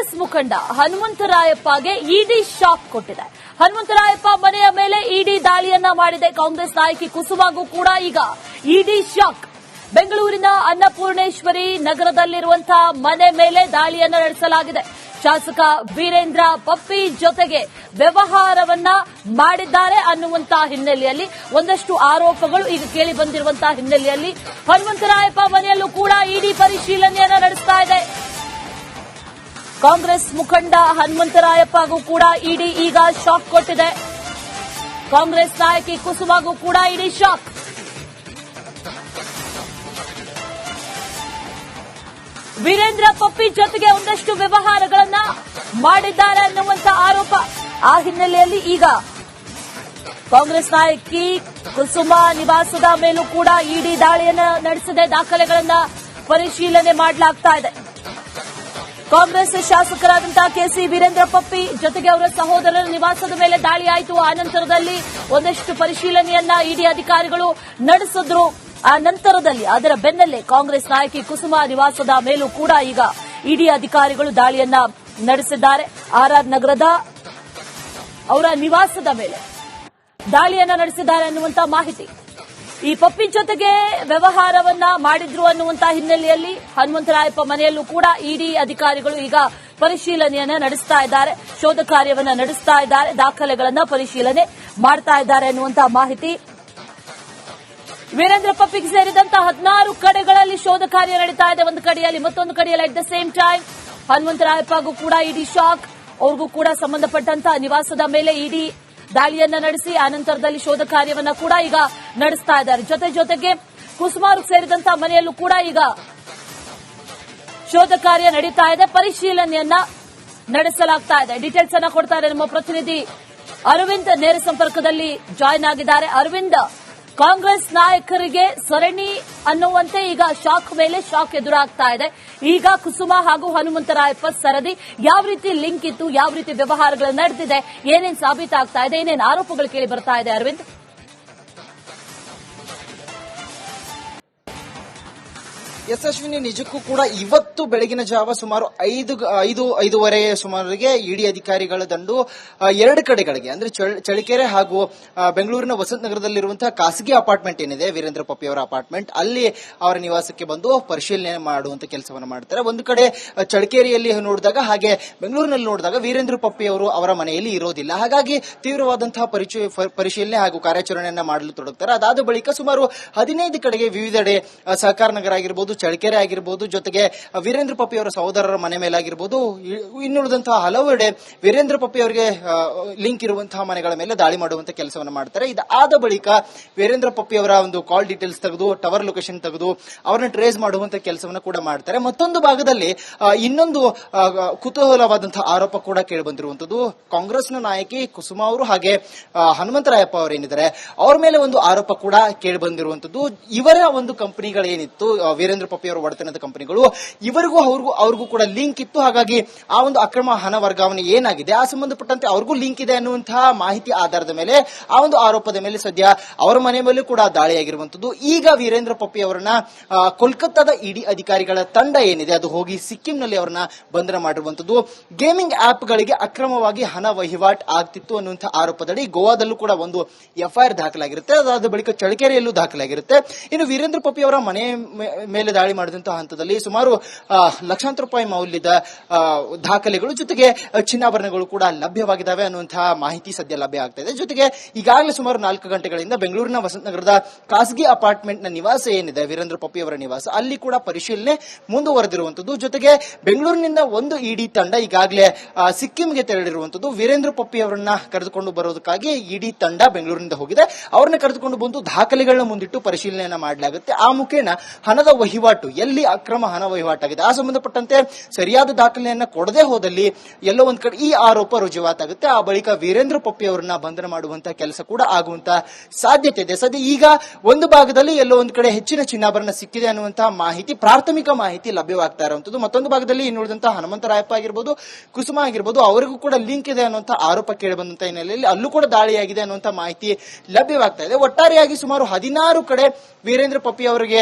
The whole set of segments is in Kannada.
ಕಾಂಗ್ರೆಸ್ ಮುಖಂಡ ಹನುಮಂತರಾಯಪ್ಪಗೆ ಇಡಿ ಶಾಕ್ ಕೊಟ್ಟಿದೆ. ಹನುಮಂತರಾಯಪ್ಪ ಮನೆಯ ಮೇಲೆ ಇಡಿ ದಾಳಿಯನ್ನ ಮಾಡಿದೆ. ಕಾಂಗ್ರೆಸ್ ನಾಯಕಿ ಕುಸುಮಾಗೂ ಕೂಡ ಈಗ ಇಡಿ ಶಾಕ್. ಬೆಂಗಳೂರಿನ ಅನ್ನಪೂರ್ಣೇಶ್ವರಿ ನಗರದಲ್ಲಿರುವಂತಹ ಮನೆ ಮೇಲೆ ದಾಳಿಯನ್ನ ನಡೆಸಲಾಗಿದೆ. ಶಾಸಕ ವೀರೇಂದ್ರ ಪಪ್ಪಿ ಜೊತೆಗೆ ವ್ಯವಹಾರವನ್ನ ಮಾಡಿದ್ದಾರೆ ಅನ್ನುವಂತಹ ಹಿನ್ನೆಲೆಯಲ್ಲಿ ಒಂದಷ್ಟು ಆರೋಪಗಳು ಈಗ ಕೇಳಿ ಬಂದಿರುವಂತಹ ಹಿನ್ನೆಲೆಯಲ್ಲಿ ಹನುಮಂತರಾಯಪ್ಪ ಮನೆಯಲ್ಲೂ ಕೂಡ ಇಡಿ ಪರಿಶೀಲನೆಯನ್ನ ನಡೆಸ್ತಾ ಇದೆ. ಕಾಂಗ್ರೆಸ್ ಮುಖಂಡ ಹನುಮಂತರಾಯಪ್ಪಗೂ ಕೂಡ ಇಡಿ ಈಗ ಶಾಕ್ ಕೊಟ್ಟಿದೆ. ಕಾಂಗ್ರೆಸ್ ನಾಯಕಿ ಕುಸುಮಾಗೂ ಕೂಡ ಇಡಿ ಶಾಕ್. ವೀರೇಂದ್ರ ಪಪ್ಪಿ ಜೊತೆಗೆ ಒಂದಷ್ಟು ವ್ಯವಹಾರಗಳನ್ನ ಮಾಡಿದ್ದಾರೆ ಅನ್ನುವಂತ ಆರೋಪ. ಆ ಹಿನ್ನೆಲೆಯಲ್ಲಿ ಈಗ ಕಾಂಗ್ರೆಸ್ ನಾಯಕಿ ಕುಸುಮಾ ನಿವಾಸದ ಮೇಲೂ ಕೂಡ ಇಡಿ ದಾಳಿಯನ್ನ ನಡೆಸಿದೆ. ದಾಖಲೆಗಳನ್ನ ಪರಿಶೀಲನೆ ಮಾಡಲಾಗ್ತಾ ಇದೆ. ಕಾಂಗ್ರೆಸ್ ಶಾಸಕರಾದಂತಹ ಕೆಸಿ ವೀರೇಂದ್ರ ಪಪ್ಪಿ ಜೊತೆಗೆ ಅವರ ಸಹೋದರರ ನಿವಾಸದ ಮೇಲೆ ದಾಳಿ ಆಯಿತು. ಆ ನಂತರದಲ್ಲಿ ಒಂದಷ್ಟು ಪರಿಶೀಲನೆಯನ್ನ ಇಡಿ ಅಧಿಕಾರಿಗಳು ನಡೆಸಿದ್ರು. ಆ ನಂತರದಲ್ಲಿ ಅದರ ಬೆನ್ನಲ್ಲೇ ಕಾಂಗ್ರೆಸ್ ನಾಯಕಿ ಕುಸುಮಾ ನಿವಾಸದ ಮೇಲೂ ಕೂಡ ಈಗ ಇಡಿ ಅಧಿಕಾರಿಗಳು ದಾಳಿಯನ್ನ ನಡೆಸಿದ್ದಾರೆ. ಆರ್ಆರ್ ನಗರದ ಅವರ ನಿವಾಸದ ಮೇಲೆ ದಾಳಿಯನ್ನ ನಡೆಸಿದ್ದಾರೆ ಅನ್ನುವಂತ ಮಾಹಿತಿ. ಈ ಪಪ್ಪಿ ಜೊತೆಗೆ ವ್ಯವಹಾರವನ್ನ ಮಾಡಿದ್ರು ಅನ್ನುವಂತ ಹಿನ್ನೆಲೆಯಲ್ಲಿ ಹನುಮಂತರಾಯಪ್ಪ ಮನೆಯಲ್ಲೂ ಕೂಡ ಇಡಿ ಅಧಿಕಾರಿಗಳು ಈಗ ಪರಿಶೀಲನೆಯನ್ನ ನಡೆಸ್ತಾ ಇದ್ದಾರೆ. ಶೋಧ ಕಾರ್ಯವನ್ನ ನಡೆಸ್ತಾ ಇದ್ದಾರೆ. ದಾಖಲೆಗಳನ್ನ ಪರಿಶೀಲನೆ ಮಾಡ್ತಾ ಇದ್ದಾರೆ ಅನ್ನುವಂತ ಮಾಹಿತಿ. ವೀರೇಂದ್ರ ಪಪ್ಪಿಗೆ ಸೇರಿದಂತಹ 16 ಕಡೆಗಳಲ್ಲಿ ಶೋಧ ಕಾರ್ಯ ನಡೀತಾ ಇದೆ. ಒಂದು ಕಡೆಯಲ್ಲಿ ಮತ್ತೊಂದು ಕಡೆಯಲ್ಲಿ ಅಟ್ ದ ಸೇಮ್ ಟೈಮ್ ಹನುಮಂತರಾಯಪ್ಪಗೂ ಕೂಡ ಇಡಿ ಶಾಕ್. ಅವ್ರಿಗೂ ಕೂಡ ಸಂಬಂಧಪಟ್ಟಂತಹ ನಿವಾಸದ ಮೇಲೆ ಇಡಿ ದಾಳಿಯನ್ನ ನಡೆಸಿ ಆನಂತರದಲ್ಲಿ ಶೋಧ ಕಾರ್ಯವನ್ನ ಕೂಡ ಈಗ ನಡೆಸ್ತಾ ಇದ್ದಾರೆ. ಜೊತೆಗೆ ಕುಸುಮಾರ್ಗ್ ಸೇರಿದಂತಹ ಮನೆಯಲ್ಲೂ ಕೂಡ ಈಗ ಶೋಧ ಕಾರ್ಯ ನಡೀತಾ ಇದೆ. ಪರಿಶೀಲನೆಯನ್ನ ನಡೆಸಲಾಗ್ತಾ ಇದೆ. ಡೀಟೇಲ್ಸ್ ಅನ್ನ ಕೊಡ್ತಾರೆ ನಮ್ಮ ಪ್ರತಿನಿಧಿ ಅರವಿಂದ್. ನೇರ ಸಂಪರ್ಕದಲ್ಲಿ ಜಾಯ್ನ್ ಆಗಿದ್ದಾರೆ. ಅರವಿಂದ್, ಕಾಂಗ್ರೆಸ್ ನಾಯಕರಿಗೆ ಸರಣಿ ಅನ್ನುವಂತೆ ಈಗ ಶಾಕ್ ಮೇಲೆ ಶಾಕ್ ಎದುರಾಗ್ತಾ ಇದೆ. ಈಗ ಕುಸುಮಾ ಹಾಗೂ ಹನುಮಂತರಾಯಪ್ಪ ಸರದಿ ಯಾವ ರೀತಿ ಲಿಂಕ್ ಇತ್ತು, ಯಾವ ರೀತಿ ವ್ಯವಹಾರಗಳು ನಡೆದಿದೆ, ಏನೇನು ಸಾಬೀತಾಗ್ತಾ ಇದೆ, ಏನೇನು ಆರೋಪಗಳು ಕೇಳಿ ಬರ್ತಾ ಇದೆ ಅರವಿಂದ್? ಯಶಸ್ವಿನಿ, ನಿಜಕ್ಕೂ ಕೂಡ ಇವತ್ತು ಬೆಳಗಿನ ಜಾವ ಸುಮಾರು 5:30 ಸುಮಾರಿಗೆ ಇಡಿ ಅಧಿಕಾರಿಗಳ ದಂಡು 2 ಕಡೆಗಳಿಗೆ ಅಂದ್ರೆ ಚಳ್ಳಕೆರೆ ಹಾಗೂ ಬೆಂಗಳೂರಿನ ವಸಂತ ನಗರದಲ್ಲಿರುವಂತಹ ಖಾಸಗಿ ಅಪಾರ್ಟ್ಮೆಂಟ್ ಏನಿದೆ ವೀರೇಂದ್ರ ಪಪ್ಪಿ ಅವರ ಅಪಾರ್ಟ್ಮೆಂಟ್, ಅಲ್ಲಿ ಅವರ ನಿವಾಸಕ್ಕೆ ಬಂದು ಪರಿಶೀಲನೆ ಮಾಡುವಂತ ಕೆಲಸವನ್ನು ಮಾಡ್ತಾರೆ. ಒಂದು ಕಡೆ ಚಳ್ಳಕೆರೆಯಲ್ಲಿ ನೋಡಿದಾಗ ಹಾಗೆ ಬೆಂಗಳೂರಿನಲ್ಲಿ ನೋಡಿದಾಗ ವೀರೇಂದ್ರ ಪಪ್ಪಿ ಅವರು ಅವರ ಮನೆಯಲ್ಲಿ ಇರೋದಿಲ್ಲ. ಹಾಗಾಗಿ ತೀವ್ರವಾದಂತಹ ಪರಿಶೀಲನೆ ಹಾಗೂ ಕಾರ್ಯಾಚರಣೆಯನ್ನ ಮಾಡಲು ತೊಡಗುತ್ತಾರೆ. ಅದಾದ ಬಳಿಕ ಸುಮಾರು 15 ಕಡೆಗೆ ವಿವಿಧೆಡೆ ಸಹಕಾರ ನಗರ ಆಗಿರಬಹುದು, ಚಳ್ಳಕೆರೆ ಆಗಿರಬಹುದು, ಜೊತೆಗೆ ವೀರೇಂದ್ರ ಪಪ್ಪಿ ಅವರ ಸಹೋದರರ ಮನೆ ಮೇಲಾಗಿರಬಹುದು, ಇನ್ನುಳಿದಂತಹ ಹಲವೆಡೆ ವೀರೇಂದ್ರ ಪಪ್ಪಿ ಅವರಿಗೆ ಲಿಂಕ್ ಇರುವಂತಹ ಮನೆಗಳ ಮೇಲೆ ದಾಳಿ ಮಾಡುವಂತಹ ಕೆಲಸವನ್ನು ಮಾಡ್ತಾರೆ. ಇದಾದ ಬಳಿಕ ವೀರೇಂದ್ರ ಪಪ್ಪಿ ಅವರ ಒಂದು ಕಾಲ್ ಡೀಟೇಲ್ಸ್ ತೆಗೆದು ಟವರ್ ಲೊಕೇಶನ್ ತೆಗೆದು ಅವರನ್ನ ಟ್ರೇಸ್ ಮಾಡುವಂತಹ ಕೆಲಸವನ್ನು ಕೂಡ ಮಾಡ್ತಾರೆ. ಮತ್ತೊಂದು ಭಾಗದಲ್ಲಿ ಇನ್ನೊಂದು ಕುತೂಹಲವಾದಂತಹ ಆರೋಪ ಕೂಡ ಕೇಳಿ ಬಂದಿರುವಂತದ್ದು ಕಾಂಗ್ರೆಸ್ನ ನಾಯಕಿ ಕುಸುಮಾ ಅವರು ಹಾಗೆ ಹನುಮಂತರಾಯಪ್ಪ ಅವರೇನಿದ್ದಾರೆ ಅವರ ಮೇಲೆ ಒಂದು ಆರೋಪ ಕೂಡ ಕೇಳಿ ಬಂದಿರುವಂತದ್ದು. ಇವರ ಒಂದು ಕಂಪನಿಗಳೇನಿತ್ತು ವೀರೇಂದ್ರ ಪಪ್ಪಿ ಅವರ ಒಡೆತನದ ಕಂಪನಿಗಳು, ಅವ್ರಿಗೂ ಕೂಡ ಲಿಂಕ್ ಇತ್ತು. ಹಾಗಾಗಿ ಆ ಒಂದು ಅಕ್ರಮ ಹಣ ವರ್ಗಾವಣೆ ಏನಾಗಿದೆ ಆ ಸಂಬಂಧಪಟ್ಟಂತೆ ಅವ್ರಿಗೂ ಲಿಂಕ್ ಇದೆ ಅನ್ನುವಂತಹ ಮಾಹಿತಿ ಆಧಾರದ ಮೇಲೆ ಆ ಒಂದು ಆರೋಪದ ಮೇಲೆ ಸದ್ಯ ಅವರ ಮನೆ ಮೇಲೂ ಕೂಡ ದಾಳಿಯಾಗಿರುವಂತದ್ದು. ಈಗ ವೀರೇಂದ್ರ ಪಪ್ಪಿ ಅವರನ್ನ ಕೋಲ್ಕತ್ತಾದ ಇಡಿ ಅಧಿಕಾರಿಗಳ ತಂಡ ಏನಿದೆ ಅದು ಹೋಗಿ ಸಿಕ್ಕಿಂನಲ್ಲಿ ಅವರನ್ನ ಬಂಧನ ಮಾಡಿರುವಂತದ್ದು. ಗೇಮಿಂಗ್ ಆಪ್ಗಳಿಗೆ ಅಕ್ರಮವಾಗಿ ಹಣ ವಹಿವಾಟು ಆಗ್ತಿತ್ತು ಅನ್ನುವಂತಹ ಆರೋಪದಡಿ ಗೋವಾದಲ್ಲೂ ಕೂಡ ಒಂದು ಎಫ್ಐಆರ್ ದಾಖಲಾಗಿರುತ್ತೆ. ಅದಾದ ಬಳಿಕ ಚಳ್ಳಕೆರೆಯಲ್ಲೂ ದಾಖಲಾಗಿರುತ್ತೆ. ಇನ್ನು ವೀರೇಂದ್ರ ಪಪ್ಪಿ ಅವರ ಮನೆ ಮೇಲೆ ದಾಳಿ ಮಾಡಿದಂತಹ ಹಂತದಲ್ಲಿ ಸುಮಾರು ಲಕ್ಷಾಂತರ ರೂಪಾಯಿ ಮೌಲ್ಯದ ದಾಖಲೆಗಳು ಜೊತೆಗೆ ಚಿನ್ನಾಭರಣಗಳು ಕೂಡ ಲಭ್ಯವಾಗಿದ್ದಾವೆ ಅನ್ನುವಂತಹ ಮಾಹಿತಿ ಸದ್ಯ ಲಭ್ಯ ಆಗ್ತಾ ಇದೆ. ಜೊತೆಗೆ ಈಗಾಗಲೇ ಸುಮಾರು 4 ಗಂಟೆಗಳಿಂದ ಬೆಂಗಳೂರಿನ ವಸಂತ ನಗರದ ಖಾಸಗಿ ಅಪಾರ್ಟ್ಮೆಂಟ್ ನ ನಿವಾಸ ಏನಿದೆ ವೀರೇಂದ್ರ ಪಪ್ಪಿ ಅವರ ನಿವಾಸ, ಅಲ್ಲಿ ಕೂಡ ಪರಿಶೀಲನೆ ಮುಂದುವರೆದಿರುವಂತದ್ದು. ಜೊತೆಗೆ ಬೆಂಗಳೂರಿನಿಂದ ಒಂದು ಇಡಿ ತಂಡ ಈಗಾಗಲೇ ಸಿಕ್ಕಿಂಗೆ ತೆರಳಿರುವಂತದ್ದು. ವೀರೇಂದ್ರ ಪಪ್ಪಿ ಅವರನ್ನ ಕರೆದುಕೊಂಡು ಬರೋದಕ್ಕಾಗಿ ಇಡಿ ತಂಡ ಬೆಂಗಳೂರಿನಿಂದ ಹೋಗಿದೆ. ಅವರನ್ನ ಕರೆದುಕೊಂಡು ಬಂದು ದಾಖಲೆಗಳನ್ನ ಮುಂದಿಟ್ಟು ಪರಿಶೀಲನೆಯನ್ನ ಮಾಡಲಾಗುತ್ತೆ. ಆ ಮುಖೇನ ಹಣದ ವಹಿವಾಟು ಎಲ್ಲಿ ಅಕ್ರಮ ಹಣ ವಹಿವಾಟಾಗಿದೆ ಆ ಸಂಬಂಧಪಟ್ಟಂತೆ ಸರಿಯಾದ ದಾಖಲೆಯನ್ನ ಕೊಡದೆ ಹೋದಲ್ಲಿ ಎಲ್ಲೋ ಒಂದ್ ಕಡೆ ಈ ಆರೋಪ ರುಜುವಾತಾಗುತ್ತೆ. ಆ ಬಳಿಕ ವೀರೇಂದ್ರ ಪಪ್ಪಿ ಅವರನ್ನ ಬಂಧನ ಮಾಡುವಂತಹ ಕೆಲಸ ಕೂಡ ಆಗುವಂತಹ ಸಾಧ್ಯತೆ ಇದೆ. ಸದ್ಯ ಈಗ ಒಂದು ಭಾಗದಲ್ಲಿ ಎಲ್ಲೋ ಒಂದ್ ಕಡೆ ಹೆಚ್ಚಿನ ಚಿನ್ನಾಭರಣ ಸಿಕ್ಕಿದೆ ಅನ್ನುವಂತಹ ಮಾಹಿತಿ, ಪ್ರಾಥಮಿಕ ಮಾಹಿತಿ ಲಭ್ಯವಾಗ್ತಾ ಇರುವಂತದ್ದು. ಮತ್ತೊಂದು ಭಾಗದಲ್ಲಿ ಇನ್ನುಳಿದಂತಹ ಹನುಮಂತರಾಯಪ್ಪ ಆಗಿರ್ಬೋದು, ಕುಸುಮಾ ಆಗಿರ್ಬೋದು, ಅವರಿಗೂ ಕೂಡ ಲಿಂಕ್ ಇದೆ ಅನ್ನುವಂತಹ ಆರೋಪ ಕೇಳಿ ಬಂದಂತಹ ಹಿನ್ನೆಲೆಯಲ್ಲಿ ಅಲ್ಲೂ ಕೂಡ ದಾಳಿಯಾಗಿದೆ ಅನ್ನುವಂತಹ ಮಾಹಿತಿ ಲಭ್ಯವಾಗ್ತಾ ಇದೆ. ಒಟ್ಟಾರೆಯಾಗಿ ಸುಮಾರು 16 ಕಡೆ ವೀರೇಂದ್ರ ಪಪ್ಪಿ ಅವರಿಗೆ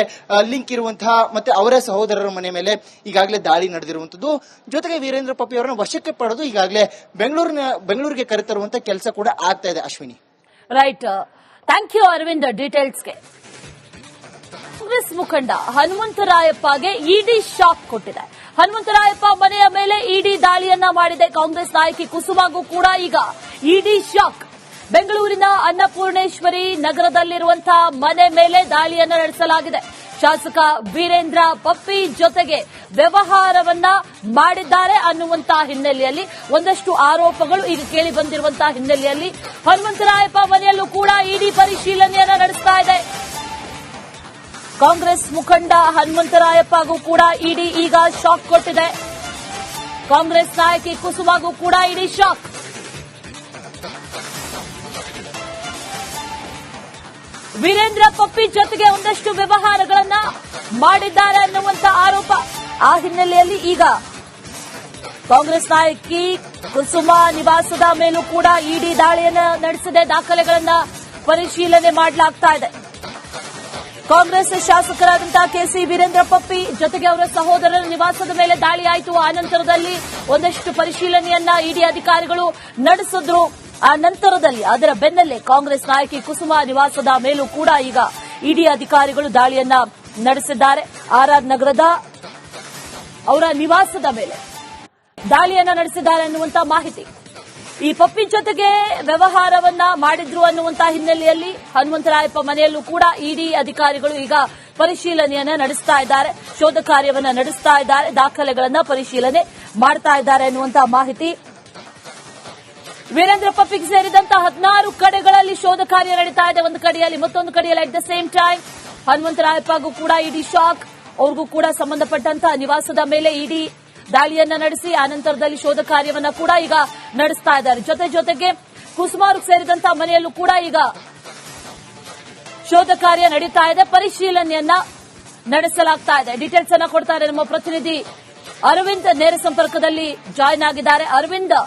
ಲಿಂಕ್ ಇರುವಂತಹ ಇರುವಂತಹ ಮತ್ತೆ ಅವರ ಸಹೋದರರ ಮನೆ ಮೇಲೆ ಈಗಾಗಲೇ ದಾಳಿ ನಡೆದಿರುವಂತದ್ದು. ಜೊತೆಗೆ ವೀರೇಂದ್ರ ಪಪ್ಪಿ ಅವರನ್ನು ವಶಕ್ಕೆ ಪಡೆದು ಈಗಾಗಲೇ ಬೆಂಗಳೂರಿಗೆ ಕರೆತರುವಂತ ಕೆಲಸ ಕೂಡ ಆಗ್ತಾ ಇದೆ. Ashwini, right, thank you Aravind ಡೀಟೇಲ್ಸ್ಗೆ. ಕಾಂಗ್ರೆಸ್ ಮುಖಂಡ ಹನುಮಂತರಾಯಪ್ಪಗೆ ಇಡಿ ಶಾಕ್ ಕೊಟ್ಟಿದೆ. ಹನುಮಂತರಾಯಪ್ಪ ಮನೆಯ ಮೇಲೆ ಇಡಿ ದಾಳಿಯನ್ನ ಮಾಡಿದೆ. ಕಾಂಗ್ರೆಸ್ ನಾಯಕಿ ಕುಸುಮಾಗೂ ಕೂಡ ಈಗ ಇಡಿ ಶಾಕ್. ಬೆಂಗಳೂರಿನ ಅನ್ನಪೂರ್ಣೇಶ್ವರಿ ನಗರದಲ್ಲಿರುವಂತಹ ಮನೆ ಮೇಲೆ ದಾಳಿಯನ್ನ ನಡೆಸಲಾಗಿದೆ. ಶಾಸಕ ವೀರೇಂದ್ರ ಪಪ್ಪಿ ಜೊತೆಗೆ ವ್ಯವಹಾರವನ್ನ ಮಾಡಿದ್ದಾರೆ ಅನ್ನುವಂತಹ ಹಿನ್ನೆಲೆಯಲ್ಲಿ ಒಂದಷ್ಟು ಆರೋಪಗಳು ಈಗ ಕೇಳಿ ಬಂದಿರುವಂತಹ ಹಿನ್ನೆಲೆಯಲ್ಲಿ ಹನುಮಂತರಾಯಪ್ಪ ಮನೆಯಲ್ಲೂ ಕೂಡ ಇಡಿ ಪರಿಶೀಲನೆಯನ್ನ ನಡೆಸ್ತಾ ಇದೆ. ಕಾಂಗ್ರೆಸ್ ಮುಖಂಡ ಹನುಮಂತರಾಯಪ್ಪಗೂ ಕೂಡ ಇಡಿ ಈಗ ಶಾಕ್ ಕೊಟ್ಟಿದೆ. ಕಾಂಗ್ರೆಸ್ ನಾಯಕಿ ಕುಸುಮಾಗೂ ಕೂಡ ಇಡಿ ಶಾಕ್. ವೀರೇಂದ್ರ ಪಪ್ಪಿ ಜೊತೆಗೆ ಒಂದಷ್ಟು ವ್ಯವಹಾರಗಳನ್ನ ಮಾಡಿದ್ದಾರೆ ಅನ್ನುವಂತ ಆರೋಪ. ಆ ಹಿನ್ನೆಲೆಯಲ್ಲಿ ಈಗ ಕಾಂಗ್ರೆಸ್ ನಾಯಕಿ ಕುಸುಮಾ ನಿವಾಸದ ಮೇಲೂ ಕೂಡ ಇಡಿ ದಾಳಿಯನ್ನ ನಡೆಸಿದೆ. ದಾಖಲೆಗಳನ್ನ ಪರಿಶೀಲನೆ ಮಾಡಲಾಗ್ತಾ ಇದೆ. ಕಾಂಗ್ರೆಸ್ ಶಾಸಕರಾದಂತಹ ಕೆಸಿ ವೀರೇಂದ್ರ ಪಪ್ಪಿ ಜೊತೆಗೆ ಅವರ ಸಹೋದರರ ನಿವಾಸದ ಮೇಲೆ ದಾಳಿ ಆಯಿತು. ಆ ನಂತರದಲ್ಲಿ ಒಂದಷ್ಟು ಪರಿಶೀಲನೆಯನ್ನ ಇಡಿ ಅಧಿಕಾರಿಗಳು ನಡೆಸಿದ್ರು. ಆ ನಂತರದಲ್ಲಿ ಅದರ ಬೆನ್ನಲ್ಲೇ ಕಾಂಗ್ರೆಸ್ ನಾಯಕಿ ಕುಸುಮಾ ನಿವಾಸದ ಮೇಲೂ ಕೂಡ ಈಗ ಇಡಿ ಅಧಿಕಾರಿಗಳು ದಾಳಿಯನ್ನ ನಡೆಸಿದ್ದಾರೆ. ಆರ್ಆರ್ ನಗರದ ಅವರ ನಿವಾಸದ ಮೇಲೆ ದಾಳಿಯನ್ನ ನಡೆಸಿದ್ದಾರೆ ಅನ್ನುವಂತ ಮಾಹಿತಿ. ಈ ಪಪ್ಪಿ ಜೊತೆಗೆ ವ್ಯವಹಾರವನ್ನ ಮಾಡಿದ್ರು ಅನ್ನುವಂತಹ ಹಿನ್ನೆಲೆಯಲ್ಲಿ ಹನುಮಂತರಾಯಪ್ಪ ಮನೆಯಲ್ಲೂ ಕೂಡ ಇಡಿ ಅಧಿಕಾರಿಗಳು ಈಗ ಪರಿಶೀಲನೆಯನ್ನ ನಡೆಸ್ತಾ ಇದ್ದಾರೆ. ಶೋಧ ಕಾರ್ಯವನ್ನ ನಡೆಸ್ತಾ ಇದ್ದಾರೆ. ದಾಖಲೆಗಳನ್ನ ಪರಿಶೀಲನೆ ಮಾಡ್ತಾ ಇದ್ದಾರೆ ಅನ್ನುವಂತಹ ಮಾಹಿತಿ. ವೀರೇಂದ್ರ ಪಪ್ಪಿಗೆ ಸೇರಿದಂತಹ 16 ಕಡೆಗಳಲ್ಲಿ ಶೋಧ ಕಾರ್ಯ ನಡೀತಾ ಇದೆ. ಒಂದು ಕಡೆಯಲ್ಲಿ ಮತ್ತೊಂದು ಕಡೆಯಲ್ಲಿ ಅಟ್ ದ ಸೇಮ್ ಟೈಮ್ ಹನುಮಂತರಾಯಪ್ಪಗೂ ಕೂಡ ಇಡಿ ಶಾಕ್. ಅವ್ರಿಗೂ ಕೂಡ ಸಂಬಂಧಪಟ್ಟಂತಹ ನಿವಾಸದ ಮೇಲೆ ಇಡಿ ದಾಳಿಯನ್ನ ನಡೆಸಿ ಆನಂತರದಲ್ಲಿ ಶೋಧ ಕಾರ್ಯವನ್ನ ಕೂಡ ಈಗ ನಡೆಸ್ತಾ ಇದ್ದಾರೆ. ಜೊತೆಗೆ ಕುಸುಮಾರ್ಗ್ ಸೇರಿದಂತಹ ಮನೆಯಲ್ಲೂ ಕೂಡ ಈಗ ಶೋಧ ಕಾರ್ಯ ನಡೀತಾ ಇದೆ. ಪರಿಶೀಲನೆಯನ್ನ ನಡೆಸಲಾಗ್ತಾ ಇದೆ. ಡೀಟೇಲ್ಸ್ ಅನ್ನ ಕೊಡ್ತಾರೆ ನಮ್ಮ ಪ್ರತಿನಿಧಿ ಅರವಿಂದ್. ನೇರ ಸಂಪರ್ಕದಲ್ಲಿ ಜಾಯ್ನ್ ಆಗಿದ್ದಾರೆ. ಅರವಿಂದ್,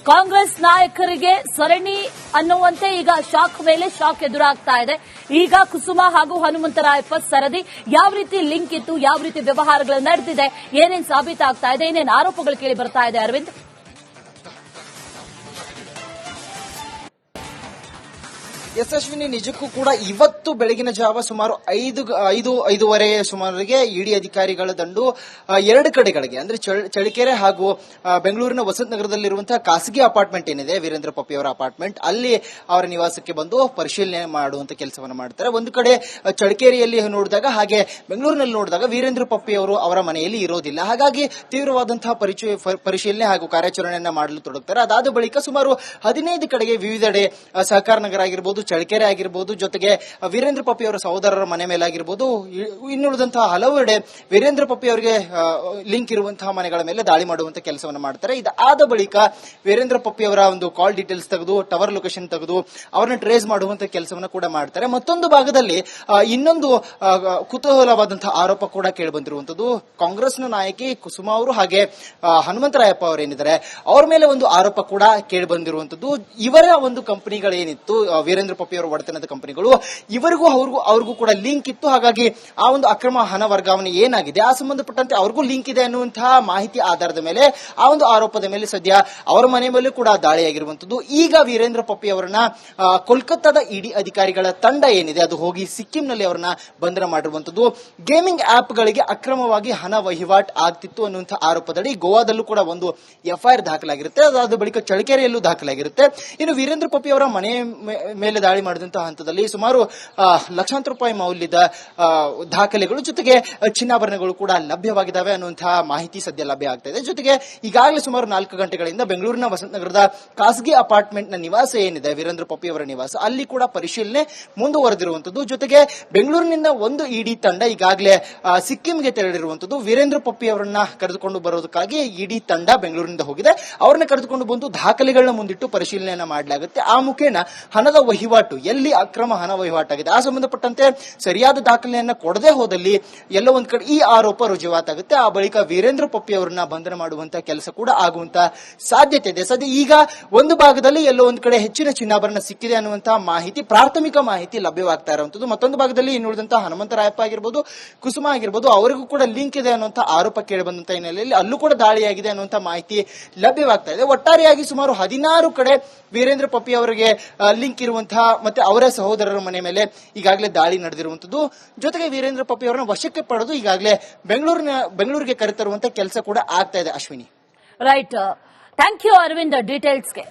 ಕಾಂಗ್ರೆಸ್ ನಾಯಕರಿಗೆ ಸರಣಿ ಅನ್ನುವಂತೆ ಈಗ ಶಾಕ್ ಮೇಲೆ ಶಾಕ್ ಎದುರಾಗ್ತಾ ಇದೆ. ಈಗ ಕುಸುಮಾ ಹಾಗೂ ಹನುಮಂತರಾಯಪ್ಪ ಸರದಿ ಯಾವ ರೀತಿ ಲಿಂಕ್ ಇತ್ತು, ಯಾವ ರೀತಿ ವ್ಯವಹಾರಗಳು ನಡೆದಿದೆ, ಏನೇನು ಸಾಬೀತಾಗ್ತಾ ಇದೆ, ಏನೇನು ಆರೋಪಗಳು ಕೇಳಿ ಬರ್ತಾ ಇದೆ ಅರವಿಂದ್? ಯಶಸ್ವಿನಿ, ನಿಜಕ್ಕೂ ಕೂಡ ಇವತ್ತು ಬೆಳಗಿನ ಜಾವ ಸುಮಾರು 5:30 ಸುಮಾರಿಗೆ ಇಡಿ ಅಧಿಕಾರಿಗಳ ದಂಡು 2 ಕಡೆಗಳಿಗೆ ಅಂದ್ರೆ ಚಳ್ಳಕೆರೆ ಹಾಗೂ ಬೆಂಗಳೂರಿನ ವಸಂತ ನಗರದಲ್ಲಿರುವಂತಹ ಖಾಸಗಿ ಅಪಾರ್ಟ್ಮೆಂಟ್ ಏನಿದೆ ವೀರೇಂದ್ರ ಪಪ್ಪಿ ಅವರ ಅಪಾರ್ಟ್ಮೆಂಟ್, ಅಲ್ಲಿ ಅವರ ನಿವಾಸಕ್ಕೆ ಬಂದು ಪರಿಶೀಲನೆ ಮಾಡುವಂತ ಕೆಲಸವನ್ನು ಮಾಡ್ತಾರೆ. ಒಂದು ಕಡೆ ಚಳ್ಳಕೆರೆಯಲ್ಲಿ ನೋಡಿದಾಗ ಹಾಗೆ ಬೆಂಗಳೂರಿನಲ್ಲಿ ನೋಡಿದಾಗ ವೀರೇಂದ್ರ ಪಪ್ಪಿ ಅವರು ಅವರ ಮನೆಯಲ್ಲಿ ಇರೋದಿಲ್ಲ. ಹಾಗಾಗಿ ತೀವ್ರವಾದಂತಹ ಪರಿಶೀಲನೆ ಹಾಗೂ ಕಾರ್ಯಾಚರಣೆಯನ್ನ ಮಾಡಲು ತೊಡಗುತ್ತಾರೆ. ಅದಾದ ಬಳಿಕ ಸುಮಾರು 15 ಕಡೆಗೆ ವಿವಿಧೆಡೆ ಸಹಕಾರ ನಗರ ಆಗಿರಬಹುದು, ಚಳ್ಳಕೆರೆ ಆಗಿರಬಹುದು, ಜೊತೆಗೆ ವೀರೇಂದ್ರ ಪಪ್ಪಿ ಅವರ ಸಹೋದರರ ಮನೆ ಮೇಲಾಗಿರಬಹುದು, ಇನ್ನುಳಿದಂತಹ ಹಲವೆಡೆ ವೀರೇಂದ್ರ ಪಪ್ಪಿ ಅವರಿಗೆ ಲಿಂಕ್ ಇರುವಂತಹ ಮನೆಗಳ ಮೇಲೆ ದಾಳಿ ಮಾಡುವಂತಹ ಕೆಲಸವನ್ನು ಮಾಡ್ತಾರೆ. ಇದಾದ ಬಳಿಕ ವೀರೇಂದ್ರ ಪಪ್ಪಿ ಅವರ ಒಂದು ಕಾಲ್ ಡೀಟೇಲ್ಸ್ ತೆಗೆದು ಟವರ್ ಲೊಕೇಶನ್ ತೆಗೆದು ಅವರನ್ನ ಟ್ರೇಸ್ ಮಾಡುವಂತಹ ಕೆಲಸವನ್ನು ಕೂಡ ಮಾಡ್ತಾರೆ. ಮತ್ತೊಂದು ಭಾಗದಲ್ಲಿ ಇನ್ನೊಂದು ಕುತೂಹಲವಾದಂತಹ ಆರೋಪ ಕೂಡ ಕೇಳಿ ಬಂದಿರುವಂತದ್ದು ಕಾಂಗ್ರೆಸ್ನ ನಾಯಕಿ ಕುಸುಮಾ ಅವರು ಹಾಗೆ ಹನುಮಂತರಾಯಪ್ಪ ಅವರೇನಿದ್ದಾರೆ ಅವರ ಮೇಲೆ ಒಂದು ಆರೋಪ ಕೂಡ ಕೇಳಿ ಬಂದಿರುವಂತದ್ದು. ಇವರ ಒಂದು ಕಂಪನಿಗಳೇನಿತ್ತು ವೀರೇಂದ್ರ ಪಪ್ಪಿ ಅವರ ಒಡೆತನದ ಕಂಪನಿಗಳು, ಇವರಿಗೂ ಅವ್ರಿಗೂ ಕೂಡ ಲಿಂಕ್ ಇತ್ತು. ಹಾಗಾಗಿ ಆ ಒಂದು ಅಕ್ರಮ ಹಣ ವರ್ಗಾವಣೆ ಏನಾಗಿದೆ ಆ ಸಂಬಂಧಪಟ್ಟಂತೆ ಅವ್ರಿಗೂ ಲಿಂಕ್ ಇದೆ ಅನ್ನುವಂತಹ ಮಾಹಿತಿ ಆಧಾರದ ಮೇಲೆ ಆ ಒಂದು ಆರೋಪದ ಮೇಲೆ ಸದ್ಯ ಅವರ ಮನೆ ಮೇಲೂ ಕೂಡ ದಾಳಿಯಾಗಿರುವಂತದ್ದು. ಈಗ ವೀರೇಂದ್ರ ಪಪ್ಪಿ ಅವರನ್ನ ಕೋಲ್ಕತ್ತಾದ ಇಡಿ ಅಧಿಕಾರಿಗಳ ತಂಡ ಏನಿದೆ ಅದು ಹೋಗಿ ಸಿಕ್ಕಿಂನಲ್ಲಿ ಅವರನ್ನ ಬಂಧನ ಮಾಡಿರುವಂತದ್ದು. ಗೇಮಿಂಗ್ ಆಪ್ಗಳಿಗೆ ಅಕ್ರಮವಾಗಿ ಹಣ ವಹಿವಾಟು ಆಗ್ತಿತ್ತು ಅನ್ನುವಂತಹ ಆರೋಪದಡಿ ಗೋವಾದಲ್ಲೂ ಕೂಡ ಒಂದು ಎಫ್ಐಆರ್ ದಾಖಲಾಗಿರುತ್ತೆ. ಅದಾದ ಬಳಿಕ ಚಳ್ಳಕೆರೆಯಲ್ಲೂ ದಾಖಲಾಗಿರುತ್ತೆ. ಇನ್ನು ವೀರೇಂದ್ರ ಪಪ್ಪಿ ಅವರ ಮನೆ ಮೇಲೆ ದಾಳಿ ಮಾಡಿದಂತಹ ಹಂತದಲ್ಲಿ ಸುಮಾರು ಲಕ್ಷಾಂತರ ರೂಪಾಯಿ ಮೌಲ್ಯದ ದಾಖಲೆಗಳು ಜೊತೆಗೆ ಚಿನ್ನಾಭರಣಗಳು ಕೂಡ ಲಭ್ಯವಾಗಿದ್ದಾವೆ ಅನ್ನುವಂತಹ ಮಾಹಿತಿ ಸದ್ಯ ಲಭ್ಯ ಆಗ್ತಾ ಇದೆ. ಜೊತೆಗೆ ಈಗಾಗಲೇ ಸುಮಾರು 4 ಗಂಟೆಗಳಿಂದ ಬೆಂಗಳೂರಿನ ವಸಂತ ನಗರದ ಖಾಸಗಿ ಅಪಾರ್ಟ್ಮೆಂಟ್ ನ ನಿವಾಸ ಏನಿದೆ ವೀರೇಂದ್ರ ಪಪ್ಪಿ ಅವರ ನಿವಾಸ, ಅಲ್ಲಿ ಕೂಡ ಪರಿಶೀಲನೆ ಮುಂದುವರೆದಿರುವಂತದ್ದು. ಜೊತೆಗೆ ಬೆಂಗಳೂರಿನಿಂದ ಒಂದು ಇಡಿ ತಂಡ ಈಗಾಗಲೇ ಸಿಕ್ಕಿಂಗೆ ತೆರಳಿರುವಂತದ್ದು. ವೀರೇಂದ್ರ ಪಪ್ಪಿ ಅವರನ್ನ ಕರೆದುಕೊಂಡು ಬರೋದಕ್ಕಾಗಿ ಇಡಿ ತಂಡ ಬೆಂಗಳೂರಿನಿಂದ ಹೋಗಿದೆ. ಅವರನ್ನ ಕರೆದುಕೊಂಡು ಬಂದು ದಾಖಲೆಗಳನ್ನ ಮುಂದಿಟ್ಟು ಪರಿಶೀಲನೆಯನ್ನ ಮಾಡಲಾಗುತ್ತೆ. ಆ ಮುಖೇನ ಹಣದ ವಹಿವಾಟು ವಹಿವಾಟು, ಎಲ್ಲಿ ಅಕ್ರಮ ಹಣ ವಹಿವಾಟಾಗಿದೆ ಆ ಸಂಬಂಧಪಟ್ಟಂತೆ ಸರಿಯಾದ ದಾಖಲೆಯನ್ನ ಕೊಡದೆ ಹೋದಲ್ಲಿ ಎಲ್ಲ ಒಂದ್ ಕಡೆ ಈ ಆರೋಪ ರುಜುವಾತಾಗುತ್ತೆ. ಆ ಬಳಿಕ ವೀರೇಂದ್ರ ಪಪ್ಪಿ ಅವರನ್ನ ಬಂಧನ ಮಾಡುವಂತ ಕೆಲಸ ಕೂಡ ಆಗುವಂತ ಸಾಧ್ಯತೆ ಇದೆ. ಸದ್ಯ ಈಗ ಒಂದು ಭಾಗದಲ್ಲಿ ಎಲ್ಲೋ ಒಂದ್ ಕಡೆ ಹೆಚ್ಚಿನ ಚಿನ್ನಾಭರಣ ಸಿಕ್ಕಿದೆ ಅನ್ನುವಂತಹ ಮಾಹಿತಿ, ಪ್ರಾಥಮಿಕ ಮಾಹಿತಿ ಲಭ್ಯವಾಗ್ತಾ ಇರುವಂತದ್ದು. ಮತ್ತೊಂದು ಭಾಗದಲ್ಲಿ ಇನ್ನುಳಿದಂತಹ ಹನುಮಂತರಾಯಪ್ಪ ಆಗಿರ್ಬೋದು, ಕುಸುಮ ಆಗಿರ್ಬೋದು, ಅವರಿಗೂ ಕೂಡ ಲಿಂಕ್ ಇದೆ ಅನ್ನುವಂತ ಆರೋಪ ಕೇಳಿ ಬಂದಂತ ಹಿನ್ನೆಲೆಯಲ್ಲಿ ಅಲ್ಲೂ ಕೂಡ ದಾಳಿಯಾಗಿದೆ ಅನ್ನುವಂತ ಮಾಹಿತಿ ಲಭ್ಯವಾಗ್ತಾ ಇದೆ. ಒಟ್ಟಾರೆಯಾಗಿ ಸುಮಾರು 16 ಕಡೆ ವೀರೇಂದ್ರ ಪಪ್ಪಿ ಅವರಿಗೆ ಲಿಂಕ್ ಇರುವಂತಹ ಮತ್ತೆ ಅವರ ಸಹೋದರರ ಮನೆ ಮೇಲೆ ಈಗಾಗಲೇ ದಾಳಿ ನಡೆದಿರುವಂತದ್ದು. ಜೊತೆಗೆ ವೀರೇಂದ್ರ ಪಪ್ಪಿ ಅವರನ್ನು ವಶಕ್ಕೆ ಪಡೆದು ಈಗಾಗಲೇ ಬೆಂಗಳೂರಿಗೆ ಕರೆತರುವಂತ ಕೆಲಸ ಕೂಡ ಆಗ್ತಾ ಇದೆ. Ashwini, right, thank you Aravind ಡೀಟೇಲ್ಸ್ಗೆ.